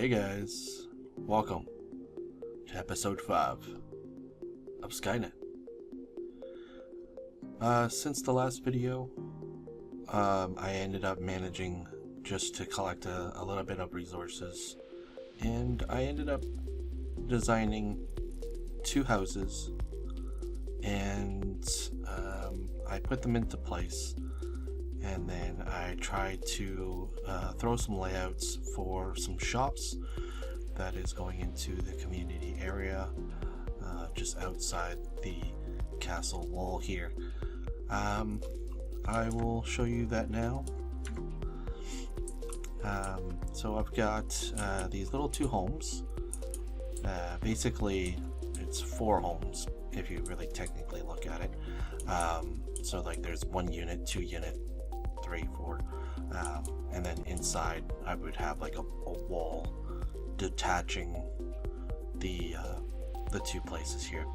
Hey guys, welcome to episode 5 of SkyNet. Since the last video, I ended up managing just to collect a little bit of resources, and I ended up designing 2 houses, and I put them into place, and then I tried to throw some layouts for some shops that is going into the community area just outside the castle wall here. I will show you that now. So I've got these little 2 homes. Basically it's 4 homes if you really technically look at it. So like there's 1 unit, 2 unit, 3, 4, and then inside I would have like a wall detaching the 2 places here.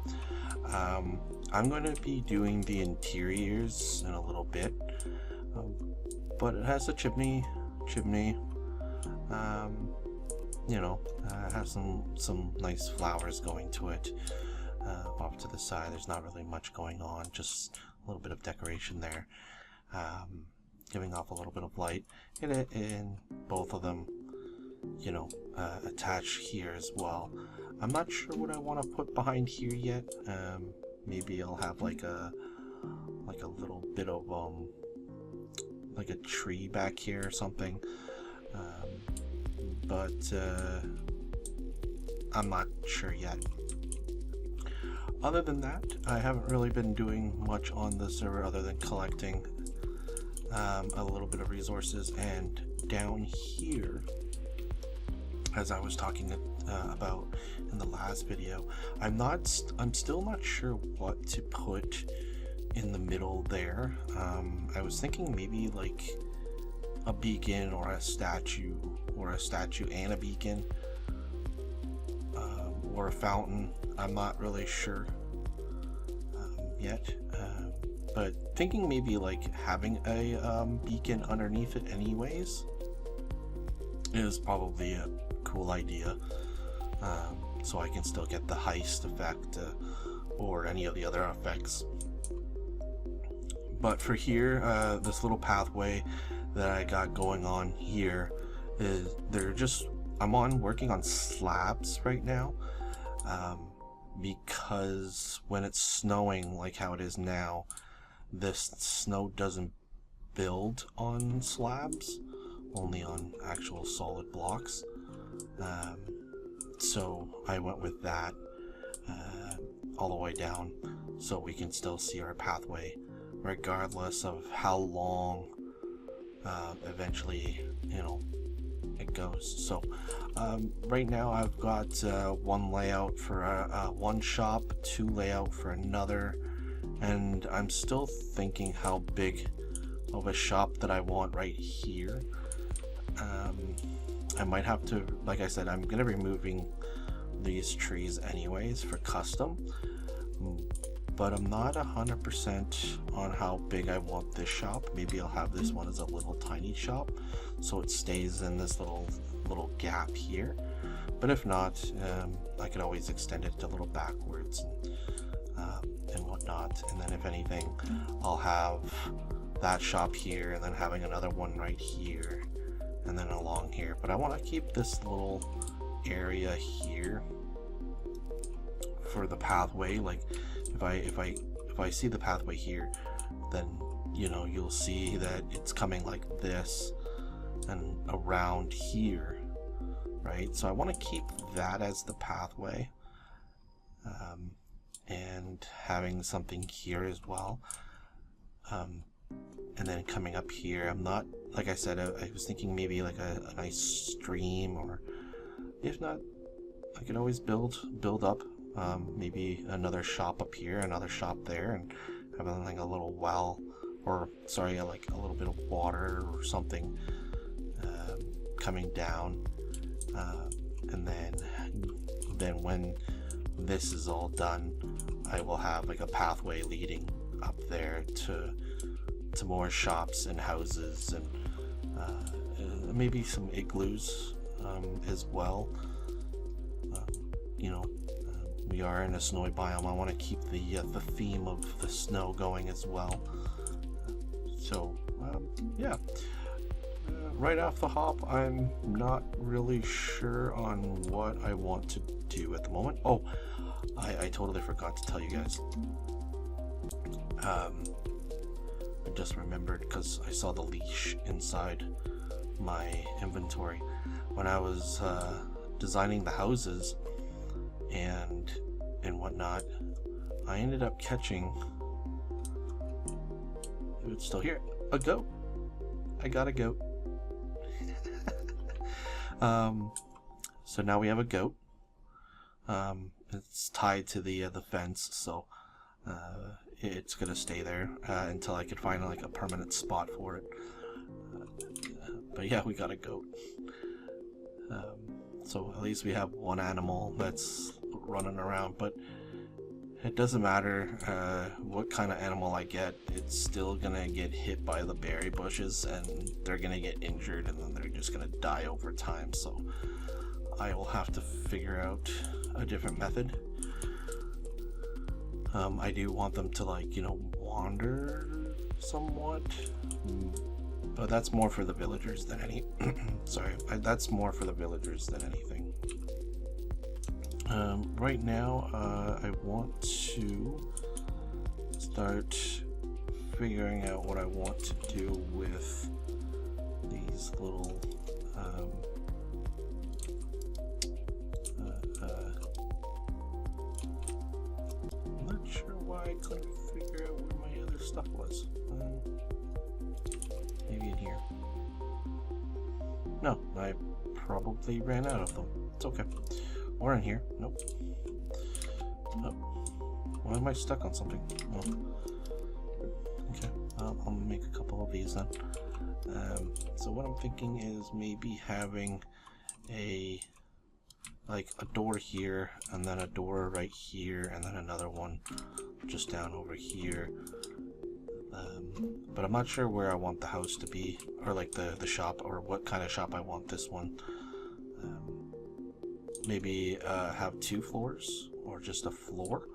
I'm going to be doing the interiors in a little bit, but it has a chimney. Has some nice flowers going to it. Off to the side, there's not really much going on, just a little bit of decoration there, giving off a little bit of light in it, and both of them attach here as well. I'm not sure what I want to put behind here yet. Maybe I'll have like a little bit of like a tree back here or something, but I'm not sure yet. Other than that, I haven't really been doing much on the server other than collecting a little bit of resources. And down here, as I was talking about in the last video, I'm still not sure what to put in the middle there. I was thinking maybe like a beacon or a statue and a beacon, or a fountain. I'm not really sure yet, but thinking maybe like having a beacon underneath it anyways is probably a cool idea, so I can still get the heist effect or any of the other effects. But for here, this little pathway that I got going on here is I'm working on slabs right now, because when it's snowing like how it is now, this snow doesn't build on slabs, only on actual solid blocks. So I went with that all the way down, so we can still see our pathway regardless of how long eventually it goes. So right now I've got 1 layout for one shop, 2 layout for another, and I'm still thinking how big of a shop that I want right here. I might have to, like I said, I'm gonna be removing these trees anyways for custom, but I'm not 100% on how big I want this shop. Maybe I'll have this one as a little tiny shop, so it stays in this little gap here. But if not, I could always extend it a little backwards and whatnot. And then if anything, I'll have that shop here, and then having another one right here, and then along here. But I want to keep this little area here for the pathway. Like if I see the pathway here, then you'll see that it's coming like this and around here, right? So I want to keep that as the pathway, and having something here as well, and then coming up here. I'm not, like I said, I was thinking maybe like a nice stream, or if not, I could always build up maybe another shop up here, another shop there, and having like a little well, or sorry, like a little bit of water or something coming down, and then when this is all done, I will have like a pathway leading up there to more shops and houses, and maybe some igloos as well. You know, we are in a snowy biome. I want to keep the theme of the snow going as well. So yeah, right off the hop, I'm not really sure on what I want to do at the moment. Oh, I totally forgot to tell you guys. I just remembered because I saw the leash inside my inventory when I was designing the houses and whatnot. I ended up catching, if it's still here, a goat. I got a goat. So now we have a goat. It's tied to the fence, so it's gonna stay there until I could find like a permanent spot for it. But yeah, we got a goat. So at least we have one animal that's running around, but it doesn't matter what kind of animal I get, it's still gonna get hit by the berry bushes and they're gonna get injured and then they're just gonna die over time. So I will have to figure out a different method. I do want them to, like, you know, wander somewhat, but that's more for the villagers than any that's more for the villagers than anything. Right now I want to start figuring out what I want to do with these little I'm not sure why I couldn't figure out where my other stuff was. Maybe in here. No, I probably ran out of them. It's okay. Or in here. Nope. Oh. Why am I stuck on something? Oh. Okay. I'll make a couple of these then. So what I'm thinking is maybe having a door here, and then a door right here, and then another one just down over here. But I'm not sure where I want the house to be, or like the shop, or what kind of shop I want this one. Maybe have 2 floors, or just a floor.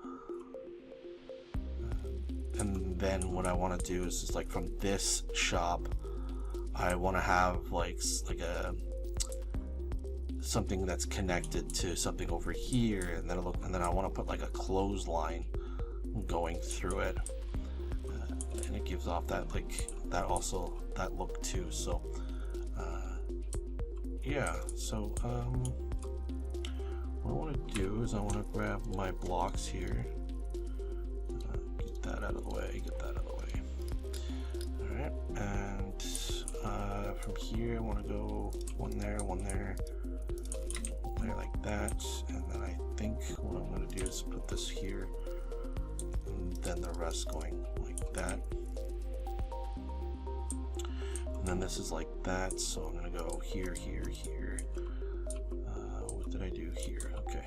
And then what I want to do is like from this shop, I want to have like a something that's connected to something over here, and then I want to put like a clothesline going through it, and it gives off that that look too. So yeah, so what I want to do is I want to grab my blocks here, get that out of the way, all right, and from here I want to go one there, like that, and then I think what I'm going to do is put this here, and then the rest going like that, and then this is like that, so I'm going to go here. What did I do here? Okay,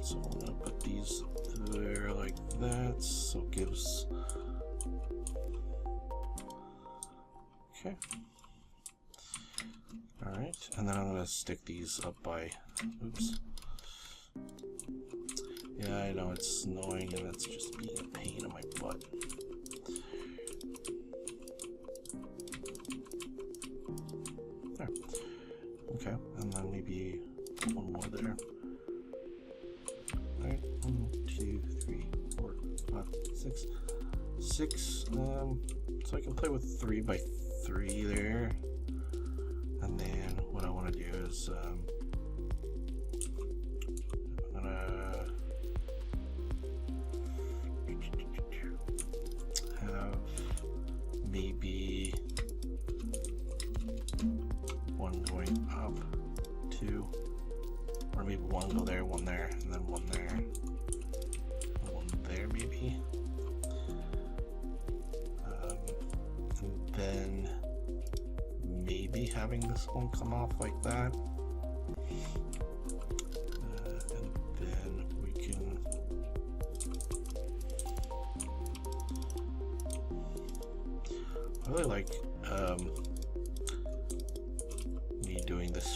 so I'm going to put these there like that, so it gives, okay. Alright, and then I'm going to stick these up by, oops. Yeah, I know it's snowing and that's just being a pain in my butt. There. Okay, and then maybe one more there. Alright, 1, 2, 3, 4, 5, 6. 6, so I can play with 3 by 3 there. And then what I want to do is I'm gonna have maybe one going up, 2, or maybe one go there, one there, and then one there, and one there maybe. And then maybe having this one come off like that, and then we can I really like me doing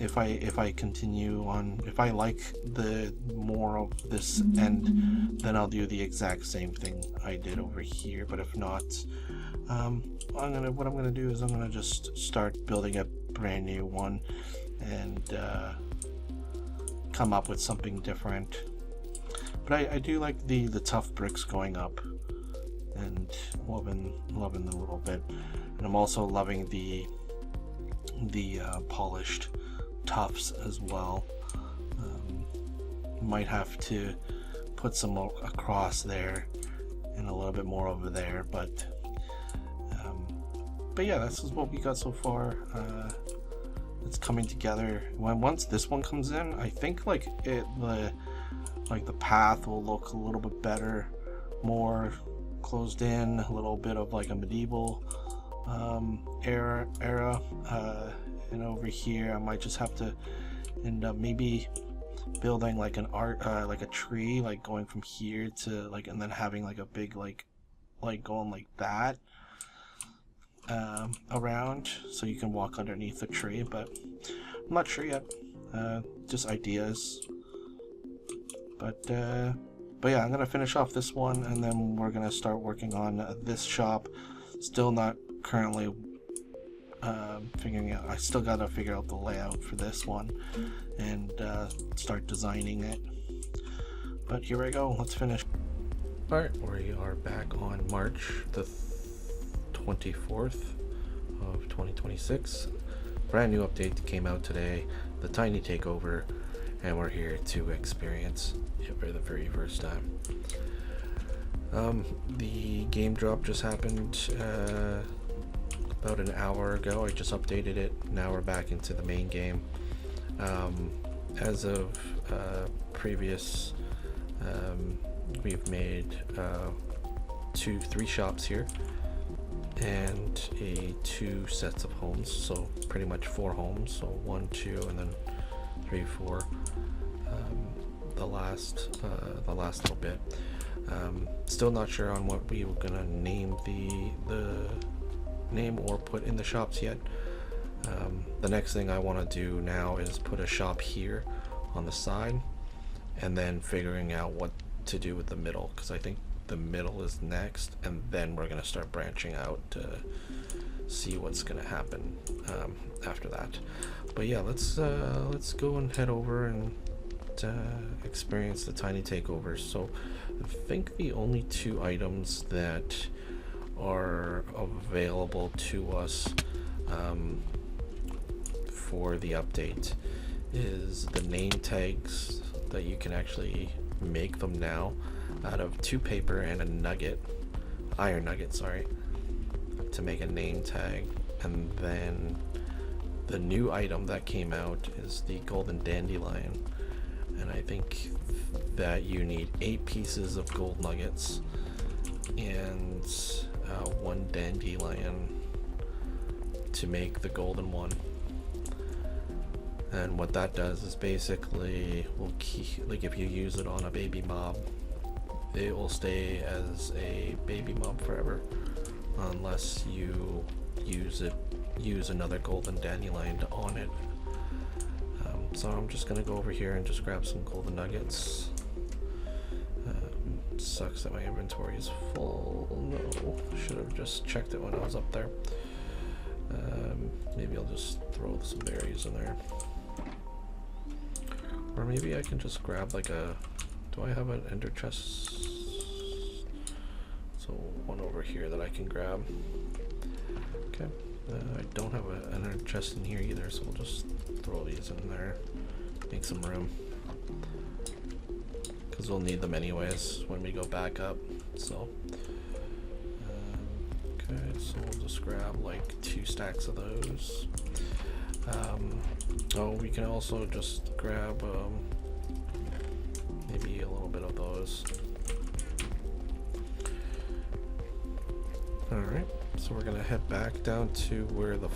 If I continue on, if I like the more of this end, then I'll do the exact same thing I did over here. But if not, what I'm gonna do is I'm gonna just start building a brand new one and come up with something different. But I do like the tough bricks going up, and loving them a little bit. And I'm also loving the polished tufts as well. Might have to put some more across there and a little bit more over there, but yeah, this is what we got so far. It's coming together. Once this one comes in, I think like the path will look a little bit better, more closed in, a little bit of like a medieval era. And over here I might just have to end up maybe building like an like a tree, like going from here to like, and then having like a big like going like that around, so you can walk underneath the tree. But I'm not sure yet, just ideas. But yeah, I'm gonna finish off this one, and then we're gonna start working on this shop. Still not currently figuring out. I still gotta figure out the layout for this one and start designing it. But here we go. Let's finish. All right, we are back on March the 24th of 2026. Brand new update came out today, the Tiny Takeover, and we're here to experience it for the very first time. The game drop just happened about an hour ago. I just updated it. Now we're back into the main game. As of previous, we've made 3 shops here and 2 sets of homes, so pretty much 4 homes, so 1, 2, and then 3, 4. The last little bit. Still not sure on what we were gonna name the name or put in the shops yet. The next thing I want to do now is put a shop here on the side, and then figuring out what to do with the middle, because I think the middle is next, and then we're gonna start branching out to see what's gonna happen after that. But yeah, let's go and head over and experience the Tiny Takeover. So I think the only 2 items that are available to us for the update is the name tags, that you can actually make them now out of 2 paper and a nugget, iron nugget, sorry, to make a name tag. And then the new item that came out is the golden dandelion, and I think that you need 8 pieces of gold nuggets and 1 dandelion to make the golden one. And what that does is basically will keep, like if you use it on a baby mob, it will stay as a baby mob forever, unless you use another golden dandelion on it. So I'm just gonna go over here and just grab some golden nuggets. Sucks that my inventory is full. No, should have just checked it when I was up there. Maybe I'll just throw some berries in there, or maybe I can just grab like a, do I have an ender chest? So one over here that I can grab. Okay, I don't have an ender chest in here either, so we'll just throw these in there, make some room, because we'll need them anyways when we go back up. So okay, so we'll just grab like 2 stacks of those. Oh, we can also just grab maybe a little bit of those. Alright, so we're gonna head back down to where the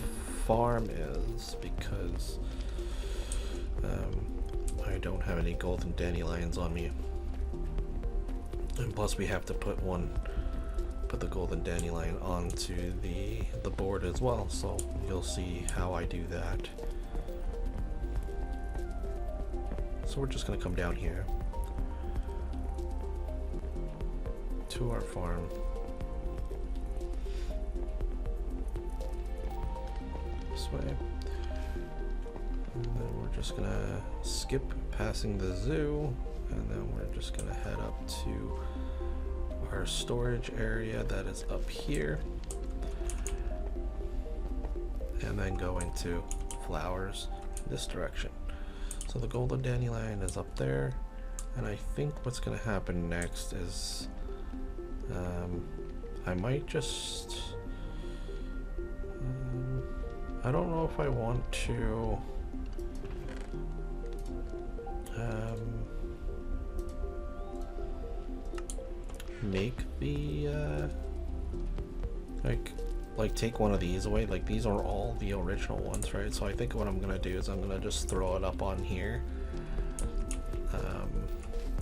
farm is, because I don't have any golden dandelions on me, and plus we have to put the golden dandelion onto the board as well, so you'll see how I do that So we're just gonna come down here to our farm. This way. And then we're just gonna skip passing the zoo, and then we're just gonna head up to our storage area that is up here, and then go into flowers in this direction. So the golden dandelion is up there, and I think what's gonna happen next is I might just I don't know if I want to make the like take one of these away. Like these are all the original ones, right? So I think what I'm gonna do is I'm gonna just throw it up on here.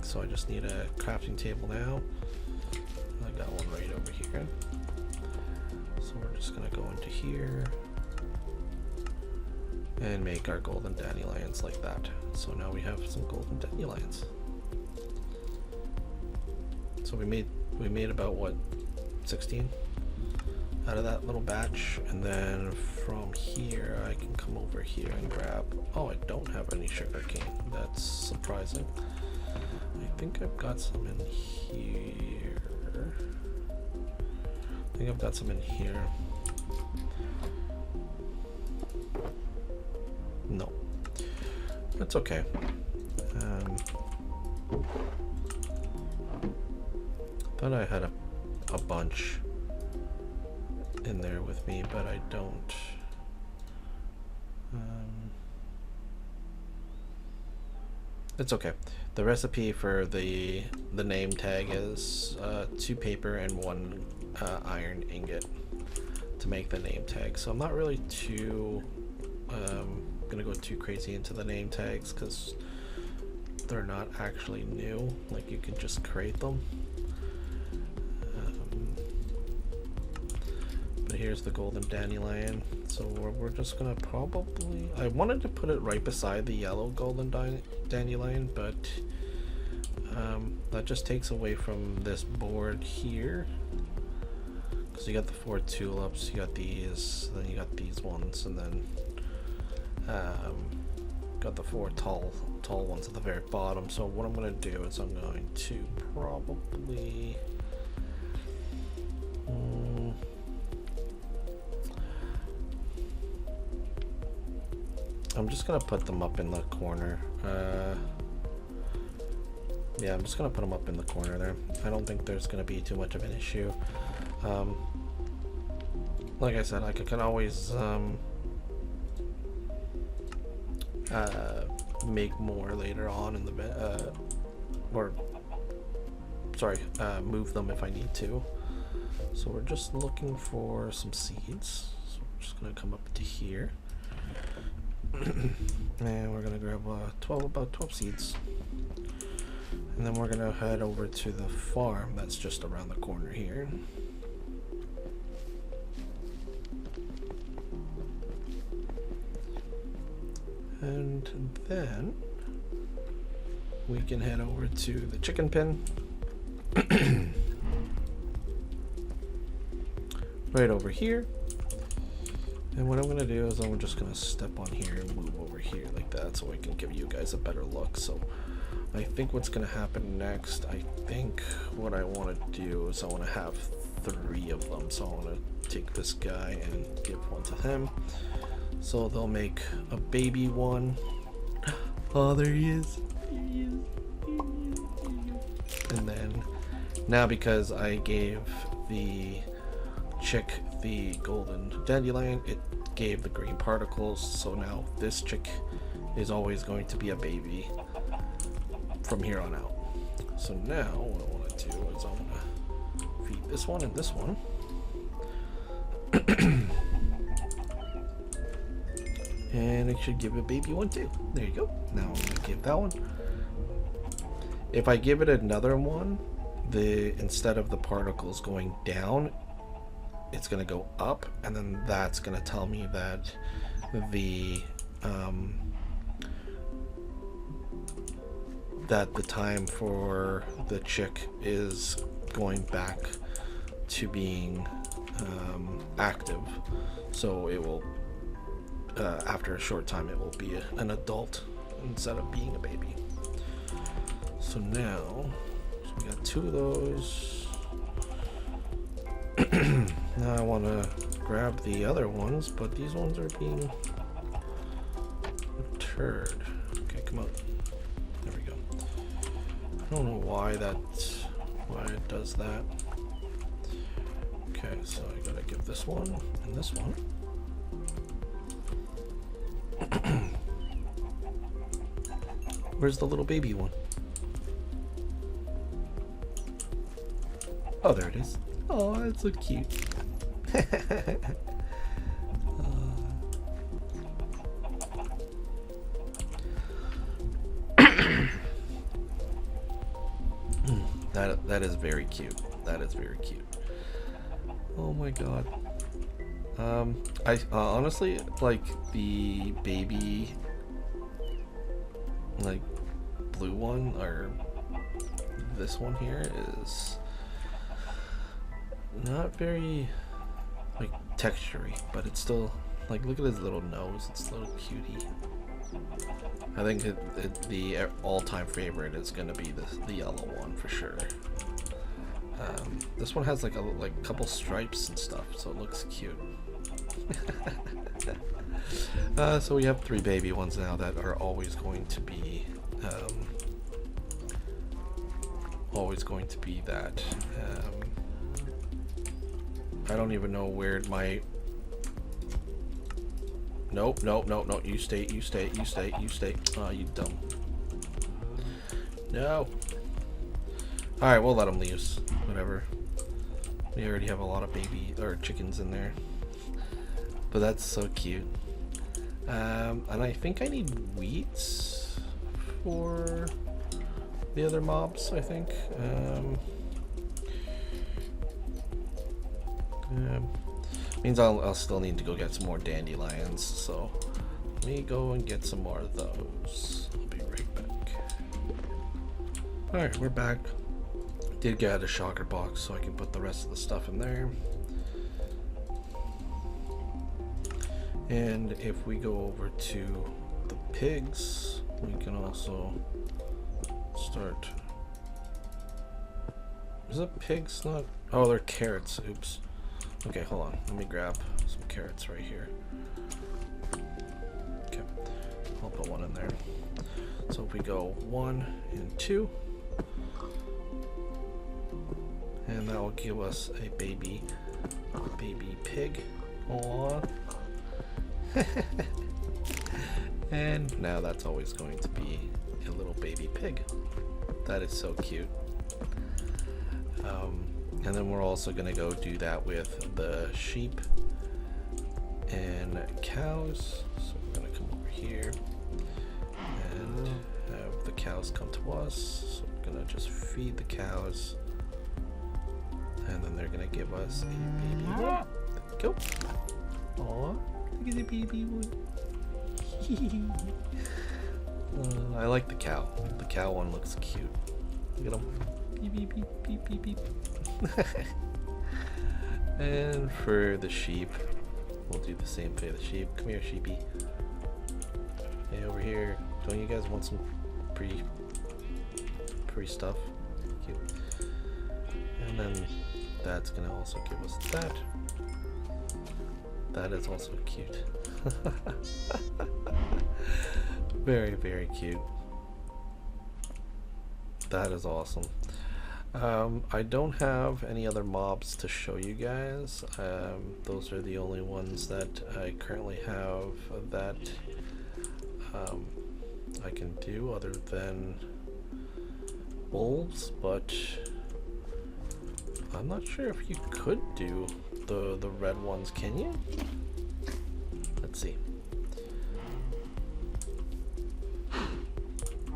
So I just need a crafting table now. I got one right over here. So we're just gonna go into here and make our golden dandelions like that. So now we have some golden dandelions. So we made about what, 16 out of that little batch, and then from here I can come over here and grab. Oh, I don't have any sugar cane. That's surprising. I think I've got some in here. I think I've got some in here. No, that's okay. Thought I had a bunch in there with me, but I don't. It's okay. The recipe for the name tag is 2 paper and 1 iron ingot to make the name tag. So I'm not really too gonna go too crazy into the name tags because they're not actually new. Like you can just create them. But here's the golden dandelion. So we're just gonna probably, I wanted to put it right beside the yellow golden dandelion, but that just takes away from this board here. So you got the 4 tulips, you got these, then you got these ones, and then got the 4 tall ones at the very bottom. So what I'm gonna do is I'm going to probably I'm just gonna put them up in the corner. Yeah, I'm just gonna put them up in the corner there. I don't think there's gonna be too much of an issue. Like I said, I can always make more later on in the move them if I need to. So we're just looking for some seeds. So we're just gonna come up to here. And we're gonna grab about 12 seeds, and then we're gonna head over to the farm that's just around the corner here. And then we can head over to the chicken pen. Right over here. And what I'm going to do is I'm just going to step on here and move over here like that so I can give you guys a better look. So I think what's going to happen next, I think what I want to do is I want to have 3 of them. So I want to take this guy and give one to him. So they'll make a baby one. Oh, there he is. There he is. There he is. There he is. And then now because I gave the chick the golden dandelion, it gave the green particles, so now this chick is always going to be a baby from here on out. So now what I want to do is I want to feed this one and this one. And it should give a baby one too. There you go. Now I'm going to give that one. If I give it another one, instead of the particles going down, it's going to go up, and then that's going to tell me that the time for the chick is going back to being active, so it will after a short time it will be an adult instead of being a baby. So now we got 2 of those. Now I want to grab the other ones, but these ones are being a turd. Okay, come on. There we go. I don't know why it does that. Okay, so I gotta give this one and this one. Where's the little baby one? Oh, there it is. Oh, that's so cute. That is very cute. That is very cute. Oh my god. I honestly like the baby, like blue one, or this one here is not very like textury, but it's still like, look at his little nose. It's a little cutie. I think the all-time favorite is gonna be the yellow one for sure. This one has like a couple stripes and stuff, so it looks cute. So we have 3 baby ones now that are always going to be that. I don't even know where my. Nope. You stay. Oh, you dumb. No. All right, we'll let them loose. Whatever. We already have a lot of baby or chickens in there, but that's so cute. And I think I need wheat for the other mobs. I think. Means I'll still need to go get some more dandelions. So let me go and get some more of those. I'll be right back. All right, we're back. Did get a shocker box so I can put the rest of the stuff in there. And if we go over to the pigs, we can also start. Is it pigs? Not. Oh, they're carrots. Oops. Okay, hold on. Let me grab some carrots right here. Okay, I'll put one in there. So if we go 1 and 2. And that will give us a baby pig. Aww. And now that's always going to be a little baby pig. That is so cute. And then we're also gonna go do that with the sheep and cows. So we're gonna come over here and have the cows come to us. So we're gonna just feed the cows. And then they're gonna give us a baby one. There we go. Aw, look at the baby one. I like the cow. The cow one looks cute. Look at him. Beep, beep, beep, beep, beep, beep. And for the sheep, we'll do the same for the sheep. Come here, sheepy. Hey, over here. Don't you guys want some pretty stuff? Cute. And then that's gonna also give us that. That is also cute. Very, very cute. That is awesome. I don't have any other mobs to show you guys. Those are the only ones that I currently have that I can do, other than wolves, but I'm not sure if you could do the red ones. Can you? Let's see.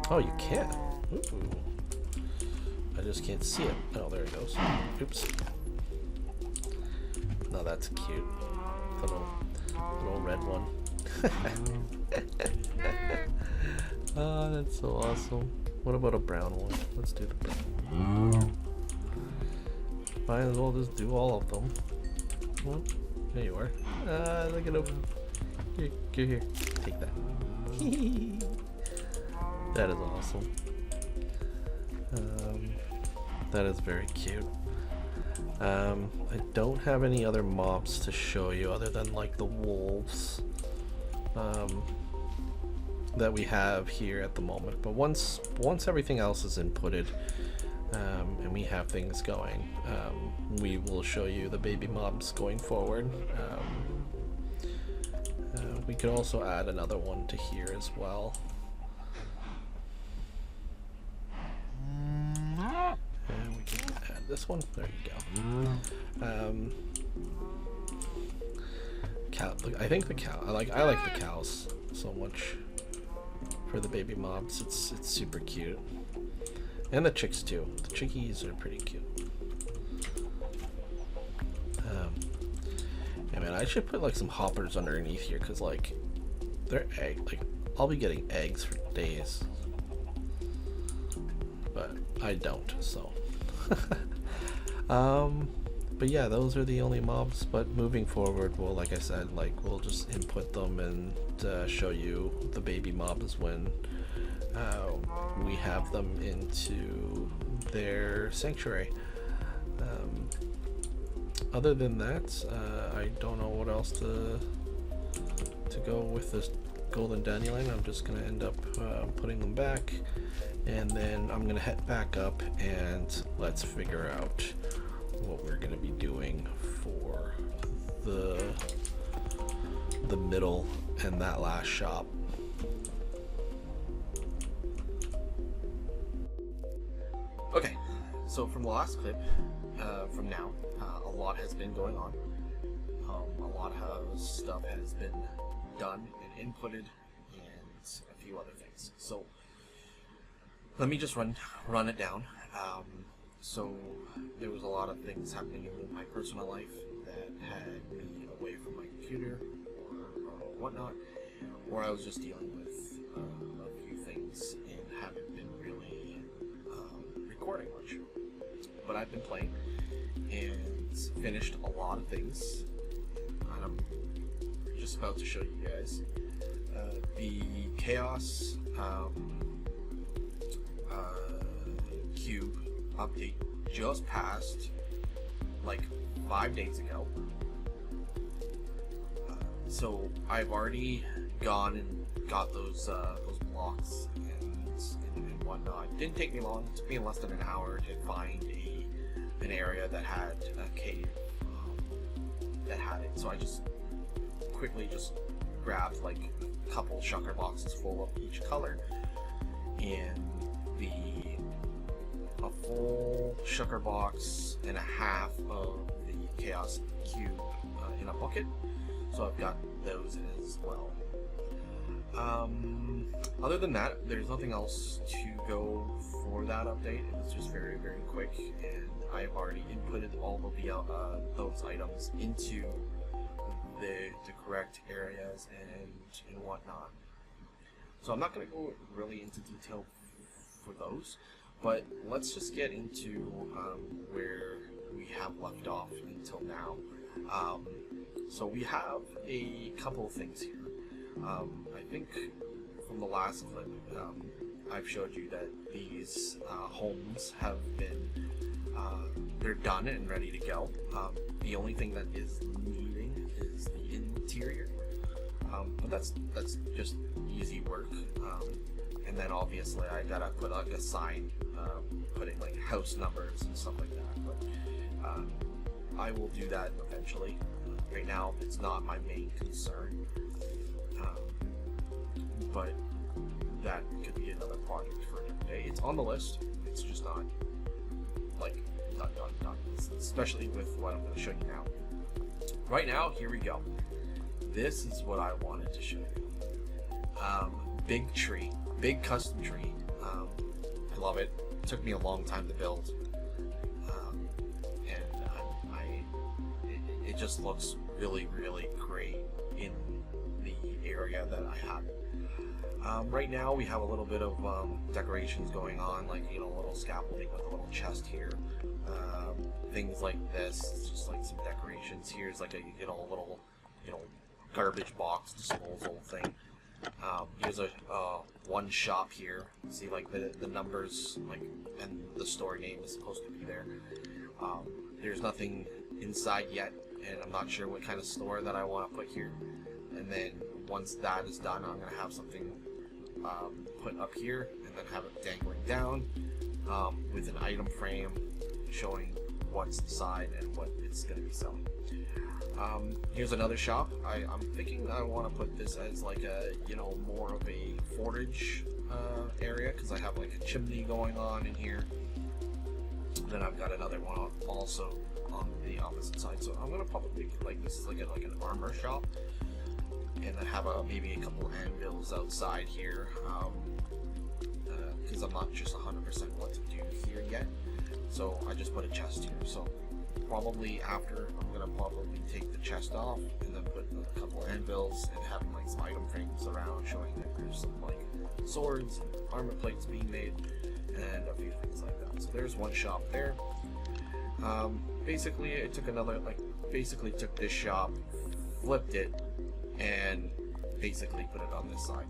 Oh, you can. Ooh. I just can't see it. Oh, there it goes. Oops. No, that's cute. Little red one. Oh, that's so awesome. What about a brown one? Let's do the brown one. Might as well just do all of them. Well, there you are. Look at him. Here. Take that. That is awesome. That is very cute. I don't have any other mobs to show you other than like the wolves that we have here at the moment. But once everything else is inputted and we have things going, we will show you the baby mobs going forward. We could also add another one to here as well. And we can add this one. There you go. Cow. I think the cow. I like the cows so much for the baby mobs. It's super cute, and the chicks too. The chickies are pretty cute. Yeah, man, I should put like some hoppers underneath here because like they're I'll be getting eggs for days, but I don't. So, but yeah, those are the only mobs. But moving forward, well, like I said, like we'll just input them and show you the baby mobs when we have them into their sanctuary. Other than that, I don't know what else to go with this golden dandelion. I'm just gonna end up putting them back, and then I'm gonna head back up and let's figure out what we're gonna be doing for the middle and that last shop. Okay, so from the last clip, from now, a lot has been going on. A lot of stuff has been done and inputted, and a few other things. So let me just run it down. So there was a lot of things happening in my personal life that had me away from my computer or whatnot, or I was just dealing with a few things and haven't been really recording much. But I've been playing and finished a lot of things, and I'm just about to show you guys. The Chaos Cube update just passed like 5 days ago. So I've already gone and got those blocks and whatnot. It didn't take me long. It took me less than an hour to find an area that had a cave that had it. So I just quickly grabbed like a couple shulker boxes full of each color, and a full shulker box and a half of the Chaos Cube in a bucket. So I've got those as well. Other than that, there's nothing else to go for that update. It was just very, very quick, and I've already inputted all of those items into the correct areas and whatnot. So I'm not going to go really into detail for those, but let's just get into where we have left off until now. So we have a couple of things here. I think from the last clip, I've showed you that these homes have been, they're done and ready to go. The only thing that is needing is the interior, but that's just easy work. And then obviously I gotta put like a sign, putting like house numbers and stuff like that. But I will do that eventually. Right now, it's not my main concern, but that could be another project for another day. It's on the list. It's just not like done. Especially with what I'm going to show you now. Right now, here we go. This is what I wanted to show you. Big tree, big custom tree. I love it. It took me a long time to build, and it just looks really, really great in the area that I have. Right now we have a little bit of decorations going on, like, you know, a little scaffolding with a little chest here, things like this. It's just like some decorations. Here's like a, you know, a little, you know, garbage box disposal thing. Here's a one shop here. See, like the numbers, like, and the store name is supposed to be there. There's nothing inside yet, and I'm not sure what kind of store that I want to put here. And then once that is done, I'm gonna have something put up here, and then have it dangling down with an item frame showing what's inside and what it's gonna be selling. Here's another shop. I'm thinking I want to put this as like a, you know, more of a forage area, because I have like a chimney going on in here. Then I've got another one also on the opposite side. So I'm gonna probably like this is like an armor shop, and then have maybe a couple anvils outside here, because I'm not just 100% what to do here yet. So I just put a chest here. So probably after, I'm gonna probably take the chest off and then put a couple anvils and have like some item frames around showing that there's some like swords and armor plates being made and a few things like that. So there's one shop there. Basically I took another, like, basically took this shop, flipped it, and basically put it on this side.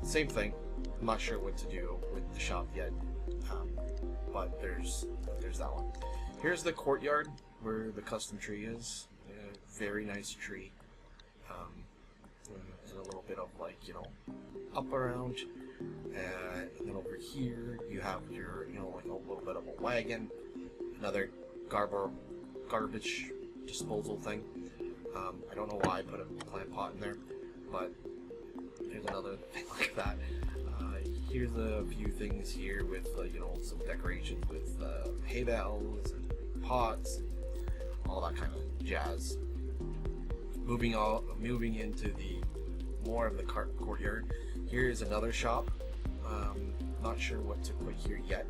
Same thing. I'm not sure what to do with the shop yet, but there's that one. Here's the courtyard where the custom tree is. Very nice tree. And a little bit of, like, you know, up around. And then over here you have your, you know, like a little bit of a wagon. Another garbage disposal thing. I don't know why I put a plant pot in there, but here's another thing like that. Here's a few things here with, you know, some decorations with hay bales and pots, and all that kind of jazz. Moving into the more of the courtyard. Here's another shop. Not sure what to put here yet.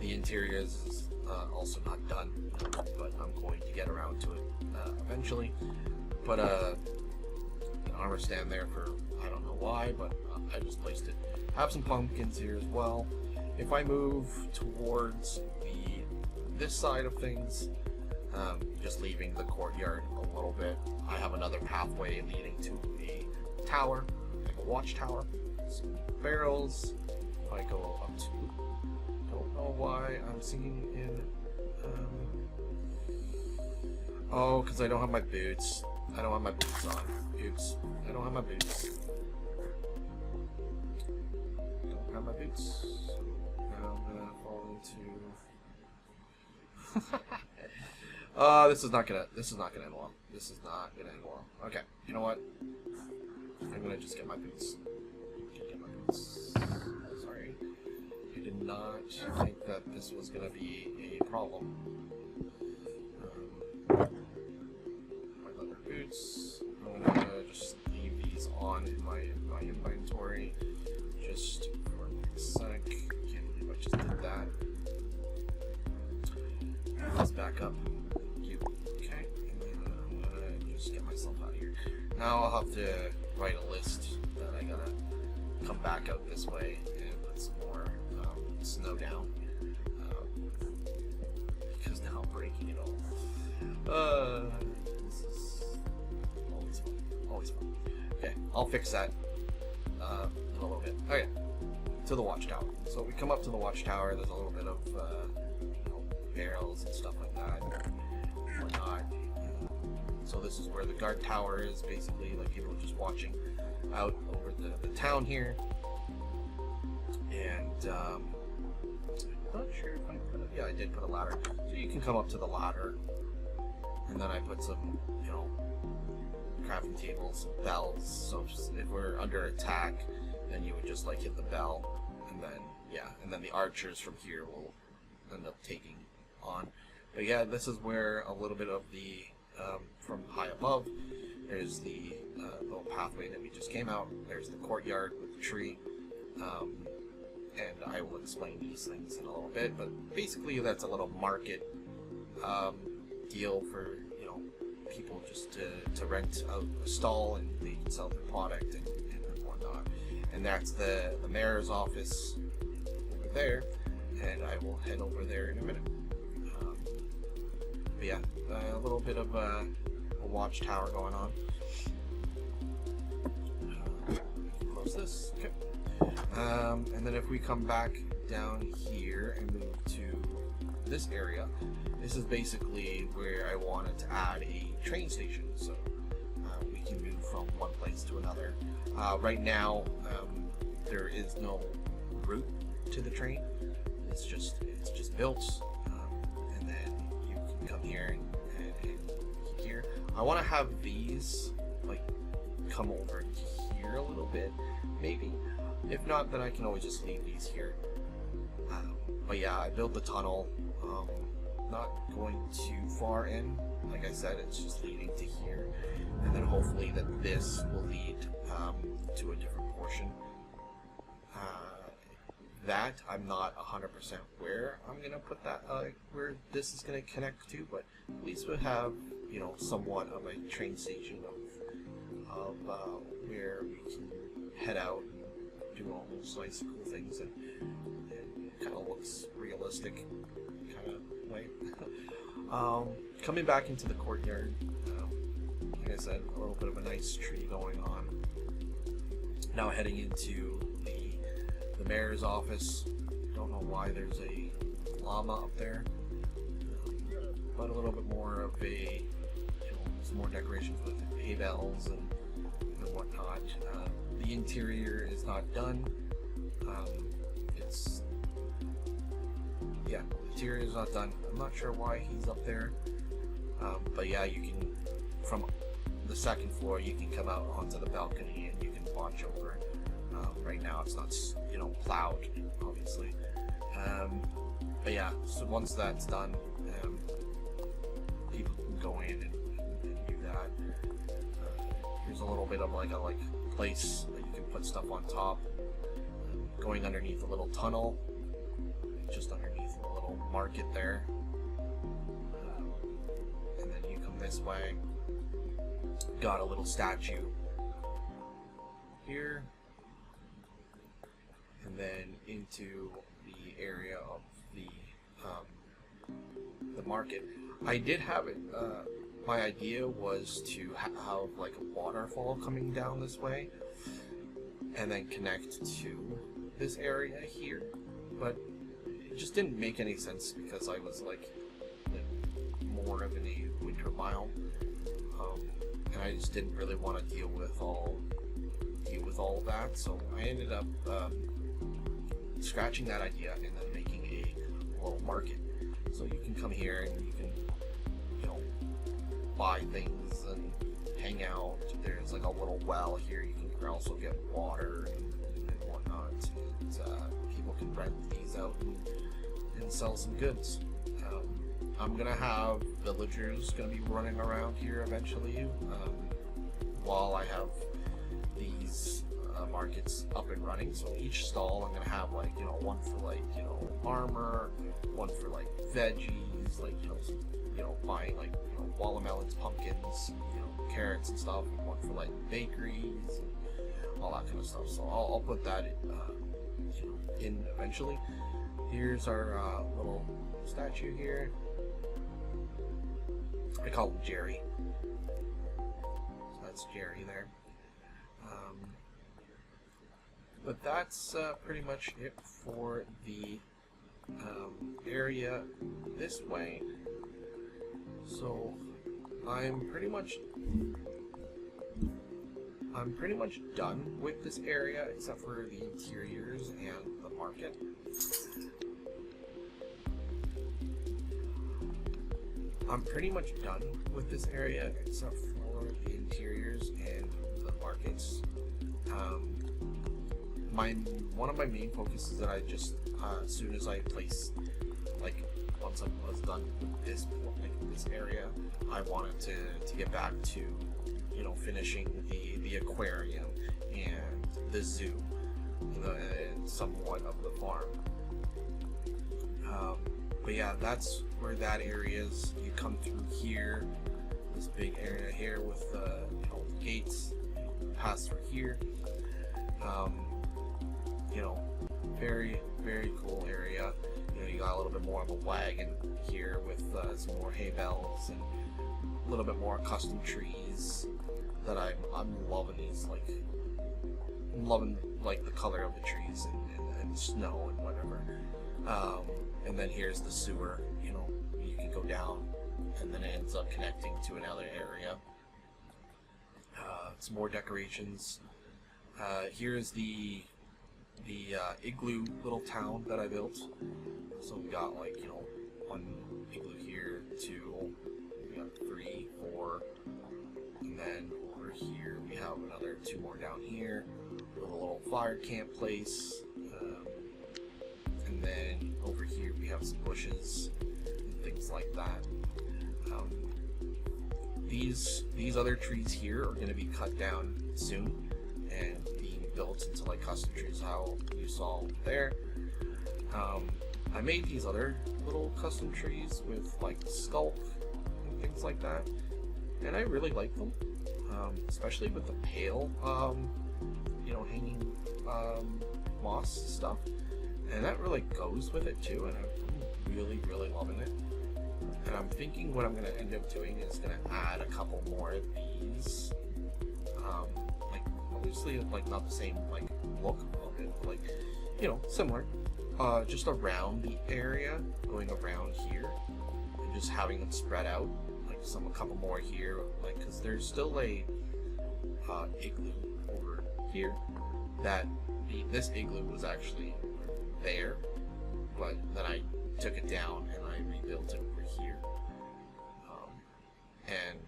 The interior is also not done, but I'm going to get around to it eventually. Put an armor stand there for, I don't know why, but I just placed it. Have some pumpkins here as well. If I move towards this side of things, just leaving the courtyard a little bit, I have another pathway leading to a tower, like a watchtower. Some barrels. If I go up to, don't know why I'm singing in. Oh, because I don't have my boots. I don't have my boots on. Oops. I don't have my boots. Don't have my boots. Now I'm gonna fall into. This is not gonna end well. This is not gonna end well. Okay, you know what? I'm gonna just get my boots. Get my boots. Sorry. I did not think that this was gonna be a problem. My leather boots. I'm gonna just leave these on in my inventory just for a sec. Can't believe I just did that. Let's back up. Okay, and then I'm gonna just get myself out of here. Now I'll have to write a list that I gotta come back out this way and put some more snow down, because now I'm breaking it all. This is always fun. Always fun. Okay, I'll fix that in a little bit. Okay, to the watchtower. So we come up to the watchtower. There's a little bit of you know, barrels and stuff like that, and whatnot. So this is where the guard tower is, basically, like people are just watching out over the town here. And I'm not sure if I put it. Yeah, I did put a ladder. So you can come up to the ladder, and then I put some, you know, crafting tables, bells. So if we're under attack, then you would just like hit the bell, and then yeah, and then the archers from here will end up taking on. But yeah, this is where a little bit of the from high above, there's the little pathway that we just came out. There's the courtyard with the tree, and I will explain these things in a little bit. But basically, that's a little market deal for, you know, people just to rent out a stall, and they can sell their product and and that's the mayor's office over there, and I will head over there in a minute. But yeah, a little bit of a watchtower going on. Close this. Okay. And then if we come back down here and move to this area, this is basically where I wanted to add a train station, so we can move from one place to another. Right now, there is no route to the train. It's just built, and then you can come here and here. I want to have these like come over here a little bit, maybe. If not, then I can always just leave these here. But yeah, I built the tunnel. Not going too far in. Like I said, it's just leading to here, and then hopefully that this will lead to a different portion. That I'm not 100% where I'm gonna put that, where this is gonna connect to, but at least we'll have, you know, somewhat of a train station of where we can head out and do all those nice cool things, and it kind of looks realistic kind of way. Coming back into the courtyard, like I said, a little bit of a nice tree going on. Now heading into the mayor's office. Don't know why there's a llama up there, but a little bit more of a, you know, some more decorations with hay bells and whatnot. The interior is not done. The interior is not done. I'm not sure why he's up there, but yeah, you can, from the second floor, you can come out onto the balcony and you can watch over. Right now it's not, you know, plowed, obviously. But yeah, so once that's done, people can go in and do that. There's a little bit of like a place that you can put stuff on top. Going underneath a little tunnel, just underneath a little market there. And then you come this way. Got a little statue here. And then into the area of the market. I did have it. My idea was to have like a waterfall coming down this way, and then connect to this area here. But it just didn't make any sense because I was like more of in a winter biome, and I just didn't really want to deal with all of that. So I ended up scratching that idea and then making a little market. So you can come here and you can, you know, buy things and hang out. There's like a little well here. You can also get water and whatnot. And people can rent these out and sell some goods. I'm gonna have villagers gonna be running around here eventually, while I have these markets up and running. So each stall I'm gonna have like, you know, one for like, you know, armor, one for like veggies, like, you know, buying like, you know, watermelons, pumpkins, you know, carrots and stuff, and one for like bakeries and all that kind of stuff. So I'll put that in eventually. Here's our little statue here. I call him Jerry. So that's Jerry there. But that's pretty much it for the area this way. So I'm pretty much done with this area except for the interiors and the market. I'm pretty much done with this area except for the interiors and the markets. One of my main focuses that I just, as soon as I place, like, once I was done with this area, I wanted to get back to, you know, finishing the aquarium and the zoo, and somewhat of the farm. But yeah, that's where that area is. You come through here, this big area here with you know, gates, pass through here. you know, very, very cool area. You know, you got a little bit more of a wagon here with some more hay bales and a little bit more custom trees that I'm loving these, like, I'm loving like the color of the trees and snow and whatever. And then here's the sewer, you know, you can go down and then it ends up connecting to another area. Some more decorations. Here's the igloo little town that I built. So we got, like, you know, 1 igloo here, 2, we got 3, 4, and then over here we have another 2 more down here with a little fire camp place. And then over here we have some bushes and things like that. These other trees here are going to be cut down soon and being built into like custom trees, how you saw there. I made these other little custom trees with like skulk and things like that, and I really like them, especially with the pale, you know, hanging moss stuff, and that really goes with it too, and I'm really, really loving it. And I'm thinking what I'm going to end up doing is going to add a couple more of these, like, obviously, like, not the same, like, look of it, but, like, you know, similar, just around the area, going around here, and just having them spread out, like, a couple more here, like, because there's still a, igloo over here, that, this igloo was actually there, but then I took it down and I rebuilt it over here. And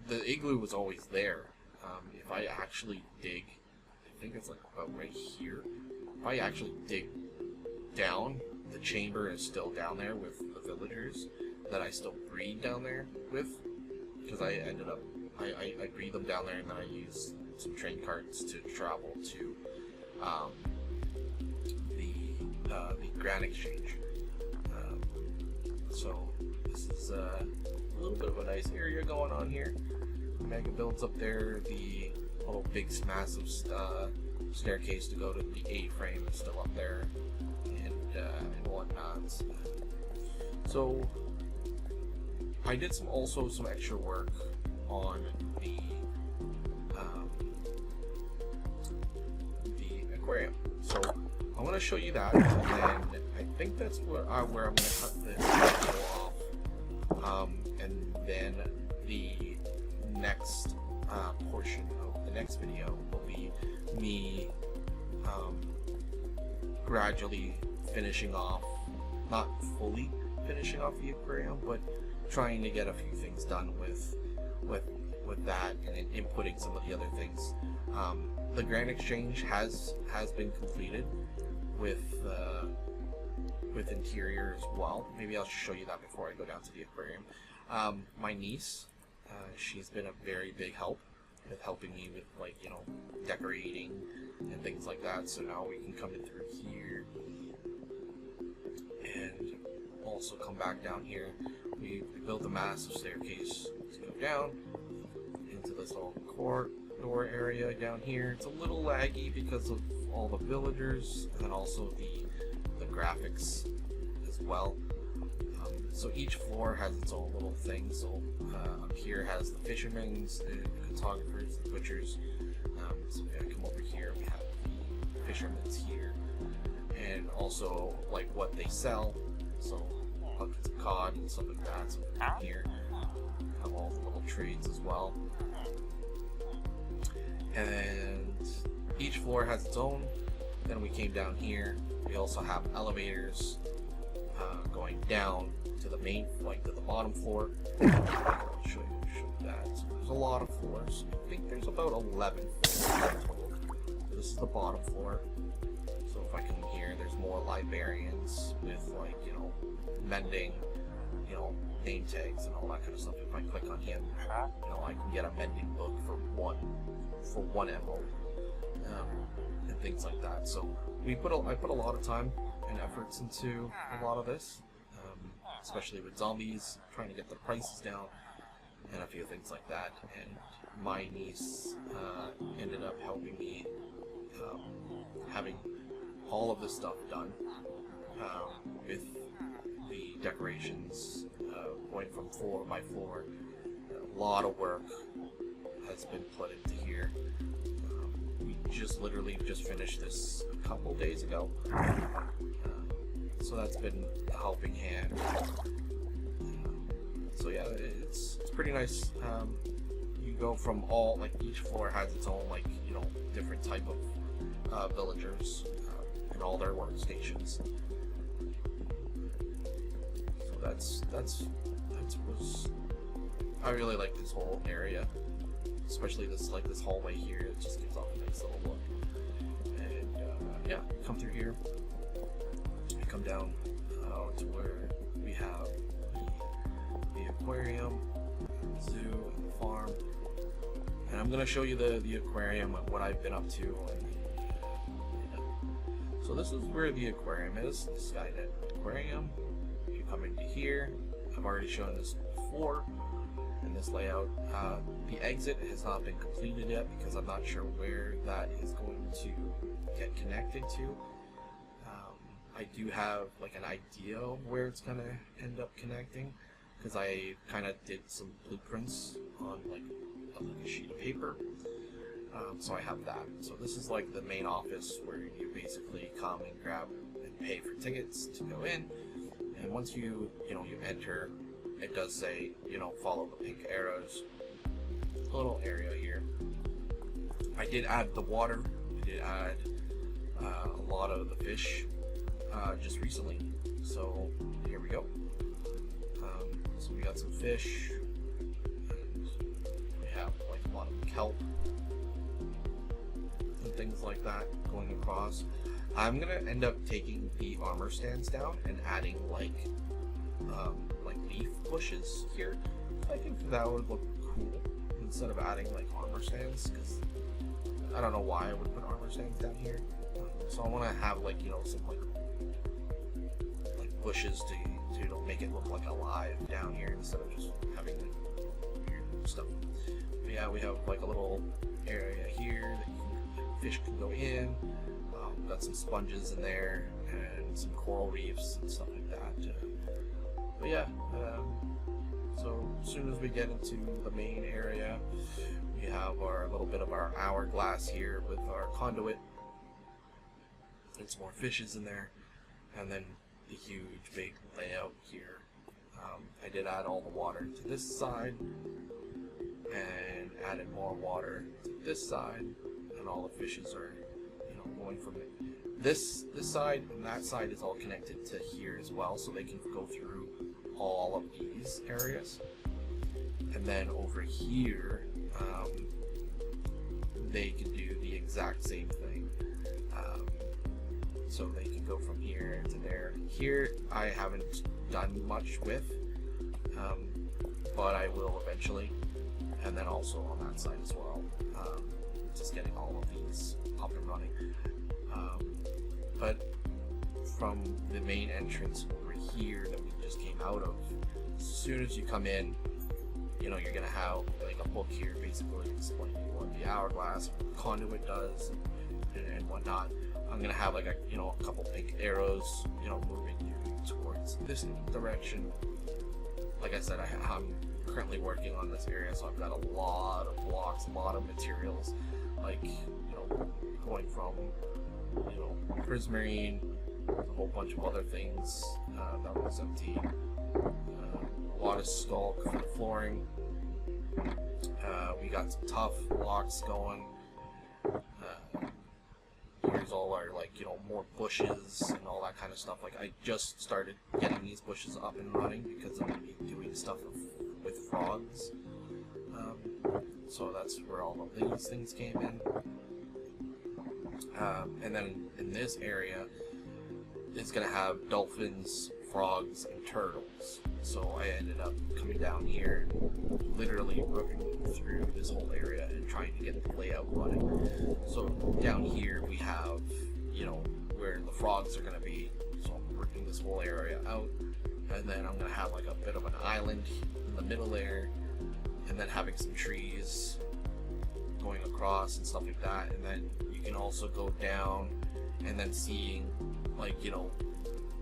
the igloo was always there. If I actually dig, I think it's like about right here. If I actually dig down, the chamber is still down there with the villagers that I still breed down there with. Because I ended up, I breed them down there and then I use some train carts to travel to the Grand Exchange. So this is a little bit of a nice area going on here. Mega builds up there. The little big massive staircase to go to the A-frame is still up there, and whatnot. So I did also some extra work on the aquarium. So I want to show you that, and then I think that's where I'm going to cut this video off. And then the next portion of the next video will be me gradually finishing off, not fully finishing off the aquarium, but trying to get a few things done with that and inputting some of the other things. The Grand Exchange has been completed with interior as well. Maybe I'll show you that before I go down to the aquarium. My niece, she's been a very big help with helping me with, like, you know, decorating and things like that. So now we can come in through here and also come back down here. We built a massive staircase to go down into this little corridor area down here. It's a little laggy because of all the villagers and then also the graphics as well. So each floor has its own little thing. So up here has the fishermen's, the photographers, the butchers. So if I come over here, we have the fishermen's here, and also like what they sell. So buckets of cod and stuff like that. So here have all the little trades as well. And each floor has its own. Then we came down here. We also have elevators going down to the main, like to the bottom floor. I'll show you that. So there's a lot of floors. I think there's about 11 floors total. So this is the bottom floor. So if I come here, there's more librarians with, like, you know, mending, you know, name tags and all that kind of stuff. If I click on him, you know, I can get a mending book for one emerald, and things like that. So I put a lot of time and efforts into a lot of this, especially with zombies, trying to get the prices down and a few things like that. And my niece ended up helping me having all of this stuff done, with the decorations going from floor by floor. A lot of work has been put into here. We literally just finished this a couple days ago, so that's been a helping hand. So yeah, it's pretty nice. You go from all, like, each floor has its own, like, you know, different type of villagers and all their workstations. So that's was, I really like this whole area, especially this hallway here. It just gives off a nice little look. And yeah, come through here, come down to where we have the aquarium, zoo, and the farm. And I'm gonna show you the aquarium and what I've been up to. And, yeah. So this is where the aquarium is, the SkyNet aquarium. You come into here. I've already shown this before in this layout. The exit has not been completed yet because I'm not sure where that is going to get connected to. I do have like an idea of where it's gonna end up connecting, because I kind of did some blueprints on like a sheet of paper. So I have that. So this is like the main office where you basically come and grab and pay for tickets to go in. And once you enter, it does say, follow the pink arrows. A little area here. I did add the water. I did add a lot of the fish just recently. So here we go. So we got some fish. And we have like a lot of kelp and things like that going across. I'm gonna end up taking the armor stands down and adding like leaf bushes here. I think that would look cool instead of adding like armor stands, because I don't know why I would put armor stands down here. So I want to have like some like bushes to make it look like alive down here instead of just having like weird stuff. But yeah, we have like a little area here that fish can go in. Got some sponges in there and some coral reefs and stuff like that. But yeah, so as soon as we get into the main area, we have our little bit of our hourglass here with our conduit and some more fishes in there, and then the huge big layout here. I did add all the water to this side and added more water to this side, and all the fishes are going from this side, and that side is all connected to here as well, so they can go through all of these areas. And then over here, they can do the exact same thing. So they can go from here to there. Here I haven't done much with, but I will eventually. And then also on that side as well. Just getting all of these up and running. But from the main entrance over here that we just came out of, as soon as you come in, you're gonna have like a book here basically explaining what the hourglass conduit does and whatnot. I'm gonna have like a couple pink arrows moving you towards this direction. Like I said, I'm currently working on this area, so I've got a lot of blocks, a lot of materials, like going from prismarine, a whole bunch of other things that was empty, a lot of stalk for the flooring. We got some tough blocks going. Here's all our more bushes and all that kind of stuff. Like I just started getting these bushes up and running because I'm going to be doing stuff with frogs. So that's where all of these things came in. And then in this area, it's going to have dolphins, frogs, and turtles. So I ended up coming down here, literally ripping through this whole area and trying to get the layout running. So down here we have, where the frogs are going to be. So I'm ripping this whole area out, and then I'm going to have like a bit of an island in the middle there, and then having some trees going across and stuff like that. And then you can also go down and then seeing, like, you know,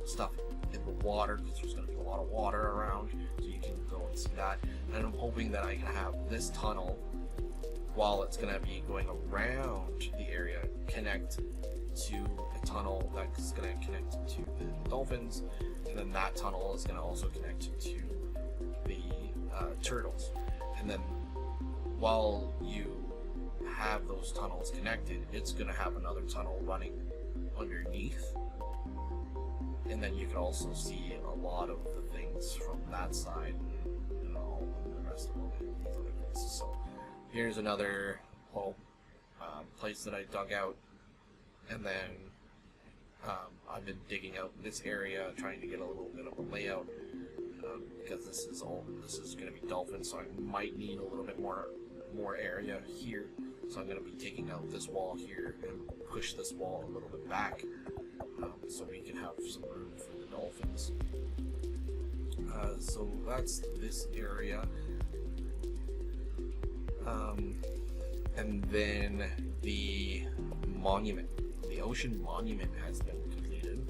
stuff in the water, because there's going to be a lot of water around, so you can go and see that. And I'm hoping that I can have this tunnel, while it's going to be going around the area, connect to a tunnel that's going to connect to the dolphins, and then that tunnel is going to also connect to the turtles. And then while you have those tunnels connected, it's going to have another tunnel running underneath, and then you can also see a lot of the things from that side and all the rest of these other places. So here's another little place that I dug out, and then I've been digging out this area, trying to get a little bit of a layout, because this is going to be dolphins, so I might need a little bit more area here. So I'm going to be taking out this wall here and push this wall a little bit back, so we can have some room for the dolphins. So that's this area. And then the monument, the ocean monument, has been completed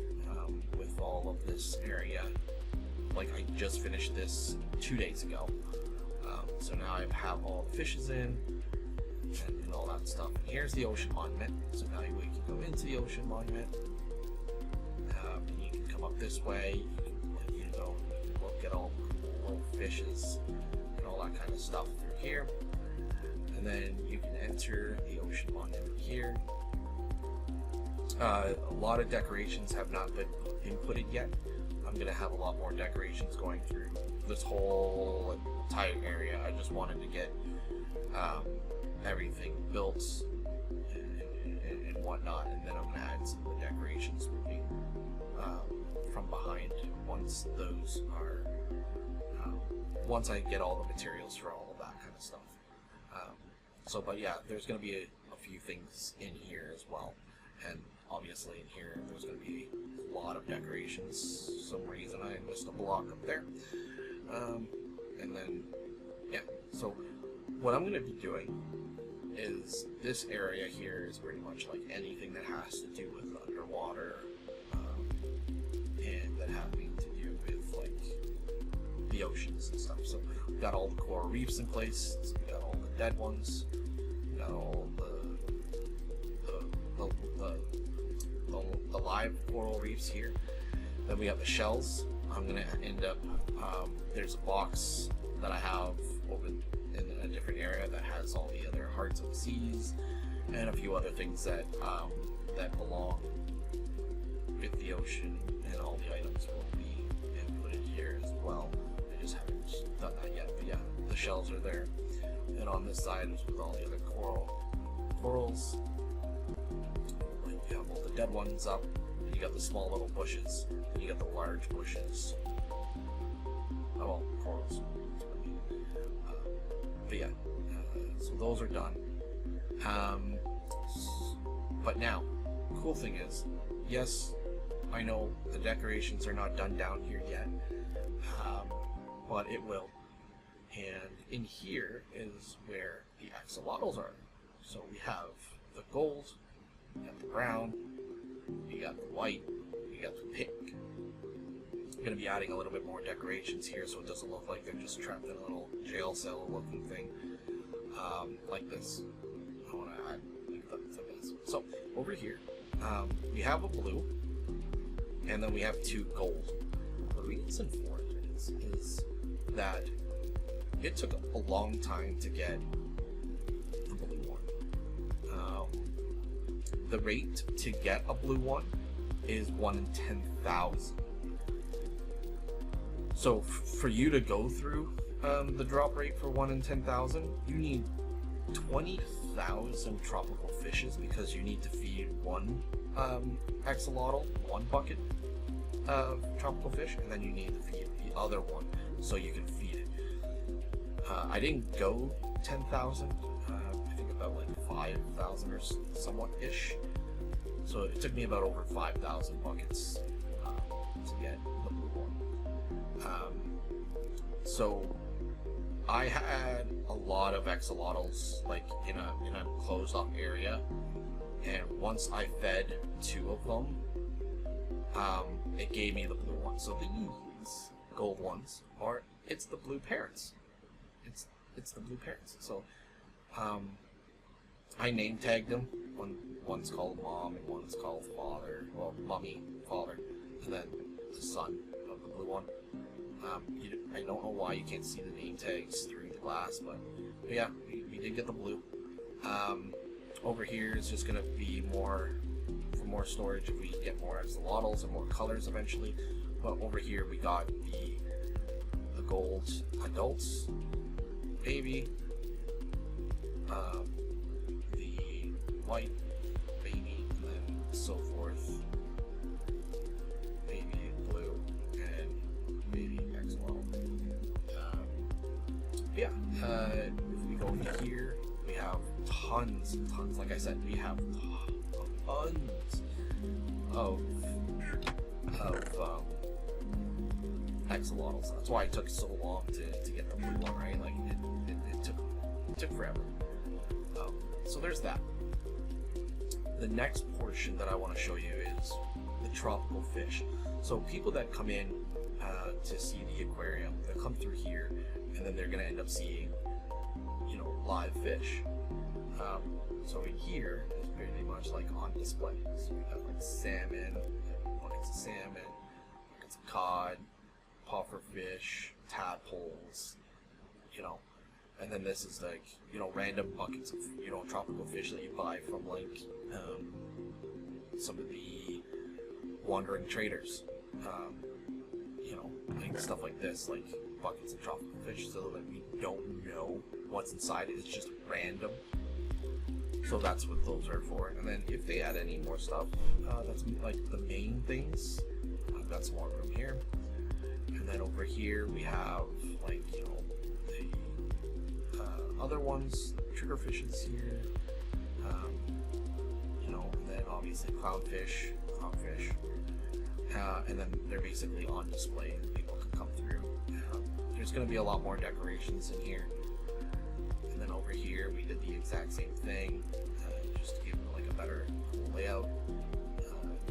with all of this area. Like, I just finished this 2 days ago. So now I have all the fishes in and all that stuff. And here's the ocean monument. So now you can go into the ocean monument, and you can come up this way. You can look at all the little fishes and all that kind of stuff through here. And then you can enter the ocean monument here. A lot of decorations have not been inputted yet. I'm going to have a lot more decorations going through this whole entire area. I just wanted to get everything built and whatnot, and then I'm going to add some of the decorations moving from behind once those are once I get all the materials for all of that kind of stuff. But yeah, there's going to be a few things in here as well, and obviously in here there's going to be a lot of decorations. For some reason I missed a block up there, and then yeah. So what I'm going to be doing is, this area here is pretty much like anything that has to do with underwater, and that having to do with like the oceans and stuff. So we've got all the coral reefs in place. So we got all the dead ones. We got all the live coral reefs here. Then we have the shells. I'm gonna end up. There's a box that I have over in a different area that has all the other hearts of the seas and a few other things that that belong with the ocean, and all the items will be inputted here as well. I just haven't done that yet, but yeah, the shells are there. And on this side is with all the other corals. You have all the dead ones up, and you got the small little bushes, and you got the large bushes. Oh, well, corals. But yeah, so those are done. But now, cool thing is, yes, I know the decorations are not done down here yet, but it will. And in here is where the axolotls are. So we have the gold, you got the brown, you got the white, you got the pink. I'm going to be adding a little bit more decorations here so it doesn't look like they're just trapped in a little jail cell looking thing, like this. I want to add like this. So over here, we have a blue, and then we have two gold. The reason for it is that it took a long time to get the blue one. The rate to get a blue one is 1 in 10,000. So for you to go through the drop rate for 1 in 10,000, you need 20,000 tropical fishes, because you need to feed one axolotl, one bucket of tropical fish, and then you need to feed the other one so you can feed it. I didn't go 10,000. I think about like 5,000 or somewhat ish. So it took me about over 5,000 buckets to get the blue one. So I had a lot of of axolotls like in a closed off area, and once I fed 2 of them, it gave me the blue ones. So these gold ones it's the blue parrots. It's the blue parrots. So I name tagged them. One's called Mom and one's called Father. Well, Mommy, Father, and then the son of the blue one. I don't know why you can't see the name tags through the glass, but yeah, we did get the blue. Over here is just gonna be for more storage if we get more axolotls and more colors eventually. But over here we got the gold adults, baby, the white baby, and then so forth. Baby blue and baby axolotl. Yeah, if we go into here, we have tons and tons. Like I said, we have tons of axolotls. That's why it took so long to get the blue one, right? Like it took forever. So there's that. The next portion that I want to show you is the tropical fish. So people that come in to see the aquarium, they'll come through here, and then they're going to end up seeing, live fish. So in here is pretty much like on display. So we have like salmon, buckets of salmon, buckets of cod, pufferfish, tadpoles, and then this is like, random buckets of, tropical fish that you buy from like some of the wandering traders, like stuff like this, like buckets of tropical fish, so that we don't know what's inside it. It's just random. So that's what those are for. And then if they add any more stuff, that's like the main things. I've got some more room here. And then over here we have like, the other ones, triggerfishes here. And then obviously clownfish. And then they're basically on display and people can come through. There's going to be a lot more decorations in here. And then over here we did the exact same thing, just to give it like a better layout.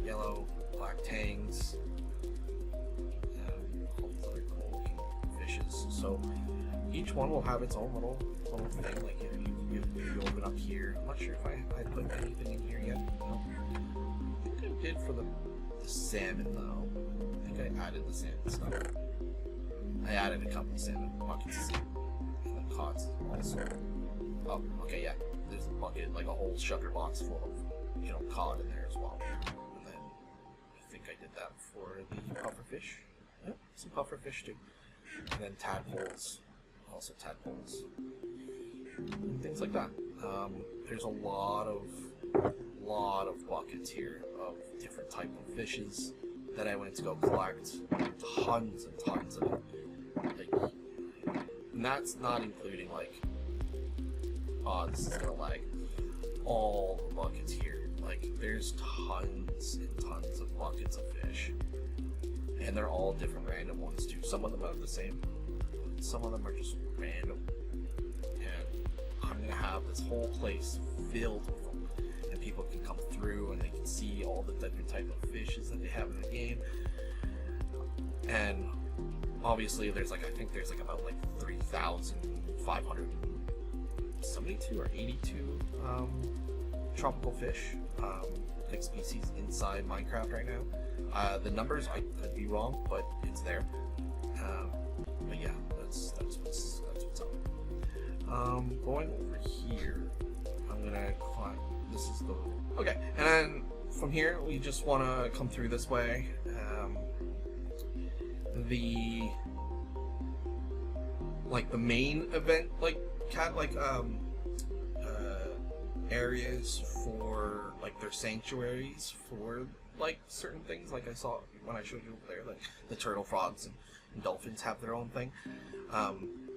Yellow, black tangs, all these other cool looking fishes. So each one will have its own little thing. Like if you open up here, I'm not sure if I put anything in here yet. No. I think I did for the salmon though. I think I added the salmon stuff. I added a couple of salmon buckets and then cods also. Oh, okay, yeah. There's a bucket, like a whole shutter box full of, cod in there as well. And then I think I did that for the pufferfish. Yeah, some pufferfish too. And then tadpoles, also tadpoles, and things like that. There's a lot of buckets here of different type of fishes that I went to go collect. Tons and tons of them. And that's not including like, this is gonna lag, all the buckets here. Like there's tons and tons of buckets of fish, and they're all different random ones too. Some of them are the same, some of them are just random, and I'm gonna have this whole place filled with them, and people can come through and they can see all the different type of fishes that they have in the game. And obviously there's like, I think there's like about like 3,572 or 82 tropical fish, like species inside Minecraft right now. The numbers, I could be wrong, but it's there. But yeah, that's what's up. Going over here, I'm gonna climb. This is the okay, and then from here we just want to come through this way. The main event, areas for like their sanctuaries for like certain things, like I saw when I showed you over there, like the turtle frogs and dolphins have their own thing.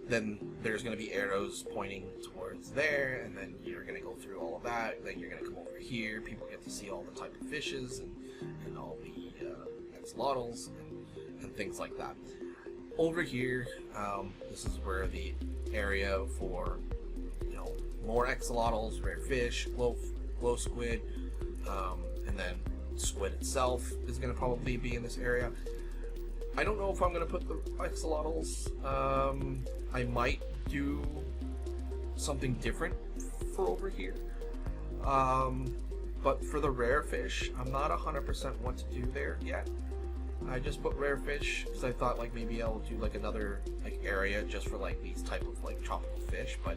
Then there's going to be arrows pointing towards there, and then you're going to go through all of that. Then you're going to come over here. People get to see all the type of fishes and all the axolotls and things like that. Over here, this is where the area for more axolotls, rare fish, glow squid, and then squid itself is going to probably be in this area. I don't know if I'm going to put the axolotls. I might do something different for over here. But for the rare fish, I'm not 100% what to do there yet. I just put rare fish because I thought like maybe I'll do like another like area just for like these type of like tropical fish, but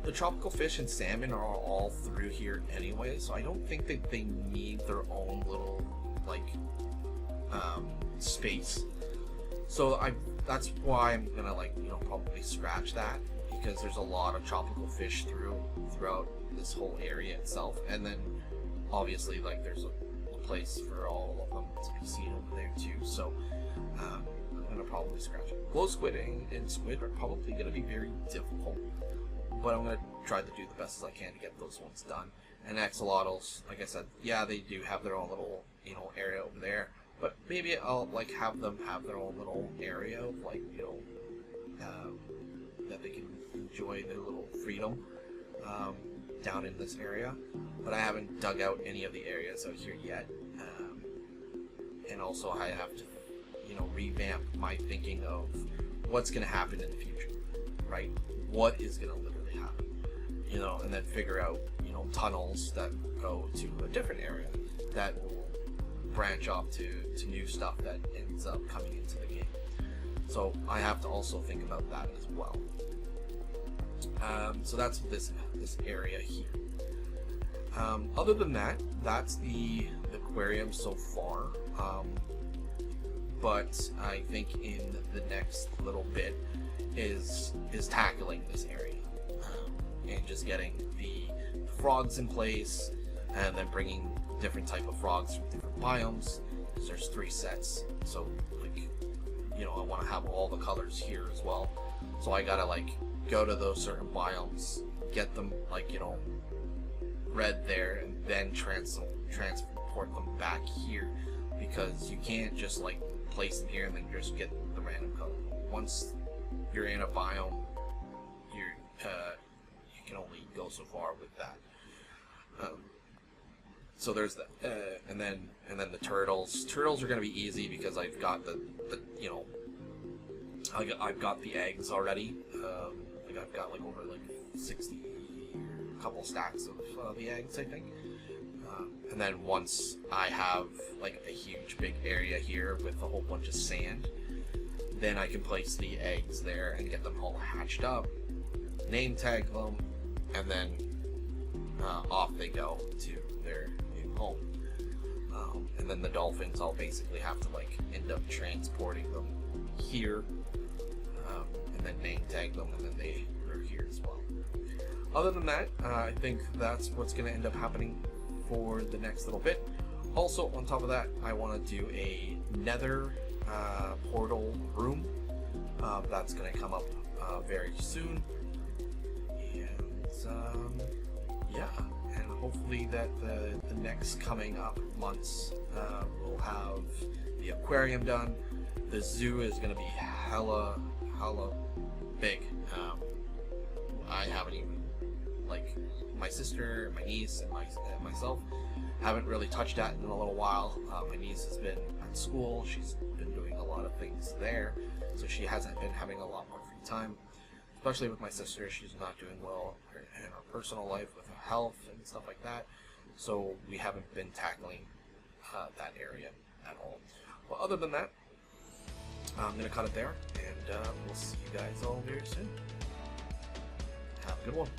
the tropical fish and salmon are all through here anyway, so I don't think that they need their own little like space. So that's why I'm gonna like, you know, probably scratch that, because there's a lot of tropical fish throughout this whole area itself, and then obviously like there's a place for all of them to be seen over there too. So I'm gonna probably scratch it. Glow squid and squid are probably gonna be very difficult, but I'm gonna try to do the best as I can to get those ones done. And axolotls, like I said, yeah, they do have their own little, you know, area over there, but maybe I'll like have them have their own little area of like, you know, that they can enjoy their little freedom down in this area. But I haven't dug out any of the areas out here yet, and also I have to, you know, revamp my thinking of what's going to happen in the future, right? What is going to literally happen, you know, and then figure out, you know, tunnels that go to a different area that will branch off to new stuff that ends up coming into the game. So I have to also think about that as well. So that's this area here. Other than that, that's the aquarium so far. But I think in the next little bit is tackling this area and just getting the frogs in place, and then bringing different type of frogs from different biomes, because there's 3 sets. So like, you know, I want to have all the colors here as well. So I gotta like go to those certain biomes, get them like, you know, red there, and then transport them back here, because you can't just like place them here and then just get the random color. Once you're in a biome, you can only go so far with that. So there's that, and then the turtles. Turtles are gonna be easy because I've got the you know, I've got the eggs already. Like I've got like over like 60, couple stacks of the eggs, I think. And then once I have like a huge big area here with a whole bunch of sand, then I can place the eggs there and get them all hatched up, name tag them, and then off they go to their new home. And then the dolphins, I'll basically have to like end up transporting them here, and then name tag them, and then they are here as well. Other than that, I think that's what's going to end up happening for the next little bit. Also, on top of that, I want to do a nether portal room. That's going to come up very soon. And yeah, and hopefully that the next coming up months we'll have the aquarium done. The zoo is going to be hella big. I haven't even, like, my sister, my niece, and myself haven't really touched that in a little while. My niece has been at school. She's been doing a lot of things there, so she hasn't been having a lot more free time. Especially with my sister, she's not doing well in her personal life with her health and stuff like that. So we haven't been tackling that area at all. Well, other than that, I'm going to cut it there, and we'll see you guys all very soon. Have a good one.